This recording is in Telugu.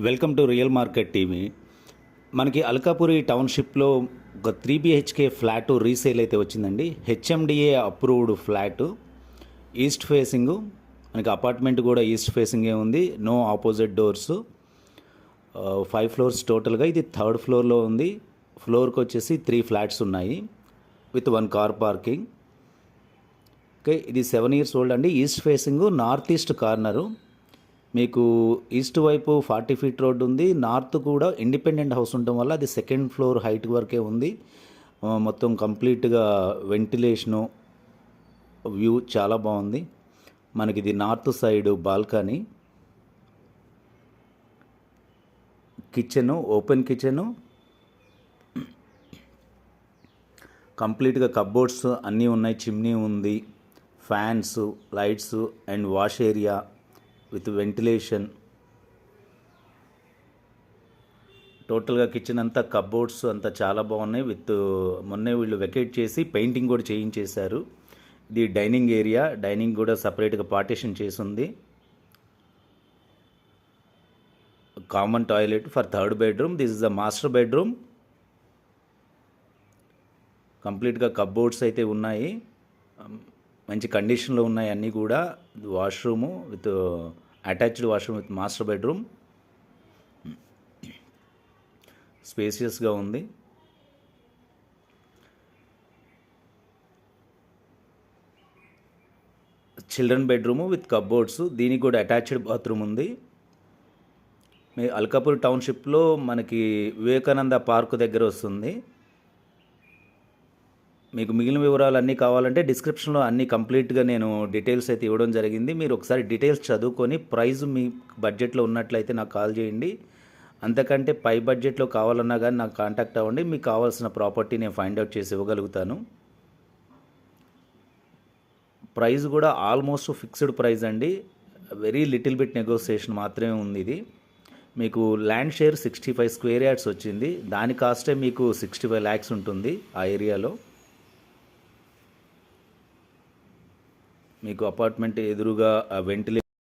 Welcome to real market TV. మనకి అల్కాపురి టౌన్షిప్లో ఒక 3 BHK ఫ్లాట్ రీసేల్ అయితే వచ్చిందండి. HMDA approved flat, east facing. మనకి అపార్ట్మెంట్ కూడా ఈస్ట్ ఫేసింగే ఉంది. No opposite doors. 5 ఫ్లోర్స్ టోటల్గా. ఇది 3rd ఫ్లోర్లో ఉంది. ఫ్లోర్కి వచ్చేసి 3 ఫ్లాట్స్ ఉన్నాయి విత్ 1 కార్ పార్కింగ్. ఓకే, ఇది 7 years ఓల్డ్ అండి. East facing, north east corner. మీకు ఈస్ట్ వైపు 40 feet రోడ్ ఉంది. నార్త్ కూడా ఇండిపెండెంట్ హౌస్ ఉండటం వల్ల అది 2nd ఫ్లోర్ హైట్ వరకే ఉంది. మొత్తం కంప్లీట్గా వెంటిలేషను, వ్యూ చాలా బాగుంది. మనకి ఇది north side balcony, kitchen, open kitchen, కంప్లీట్గా కబ్బోర్డ్స్ అన్నీ ఉన్నాయి. చిమ్నీ ఉంది, fans, lights and wash area with ventilation. టోటల్గా కిచెన్ అంతా కబ్బోర్డ్స్ అంతా చాలా బాగున్నాయి. మొన్నే వీళ్ళు వెకేట్ చేసి పెయింటింగ్ కూడా చేయించేశారు. ఇది డైనింగ్ ఏరియా. డైనింగ్ కూడా సపరేట్గా పార్టీషన్ చేసి ఉంది. Common toilet for 3rd bedroom. This is the master bedroom. కంప్లీట్గా కబ్బోర్డ్స్ అయితే ఉన్నాయి. మంచి కండిషన్లో ఉన్నాయి అన్నీ కూడా. Washroom with attached washroom with master bedroom. స్పేసియస్గా ఉంది. Children bedroom with cupboards. దీనికి కూడా అటాచ్డ్ బాత్రూమ్ ఉంది. మీ అల్కాపూర్ టౌన్షిప్లో మనకి వివేకానంద పార్క్ దగ్గర వస్తుంది. మీకు మిగిలిన వివరాలు అన్నీ కావాలంటే డిస్క్రిప్షన్లో అన్నీ కంప్లీట్గా నేను డీటెయిల్స్ అయితే ఇవ్వడం జరిగింది. మీరు ఒకసారి డీటెయిల్స్ చదువుకొని ప్రైస్ మీ బడ్జెట్లో ఉన్నట్లయితే నాకు కాల్ చేయండి. అంతకంటే పై బడ్జెట్లో కావాలన్నా కానీ నాకు కాంటాక్ట్ అవ్వండి. మీకు కావాల్సిన ప్రాపర్టీ నేను ఫైండ్ అవుట్ చేసి ఇవ్వగలుగుతాను. ప్రైస్ కూడా ఆల్మోస్ట్ ఫిక్స్డ్ ప్రైస్ అండి. వెరీ లిటిల్ బిట్ నెగోసియేషన్ మాత్రమే ఉంది. ఇది మీకు ల్యాండ్ షేర్ 65 square yards వచ్చింది. దాని కాస్టే మీకు 65 lakhs ఉంటుంది ఆ ఏరియాలో. మీకు అపార్ట్మెంట్ ఎదురుగా వెంటిలేషన్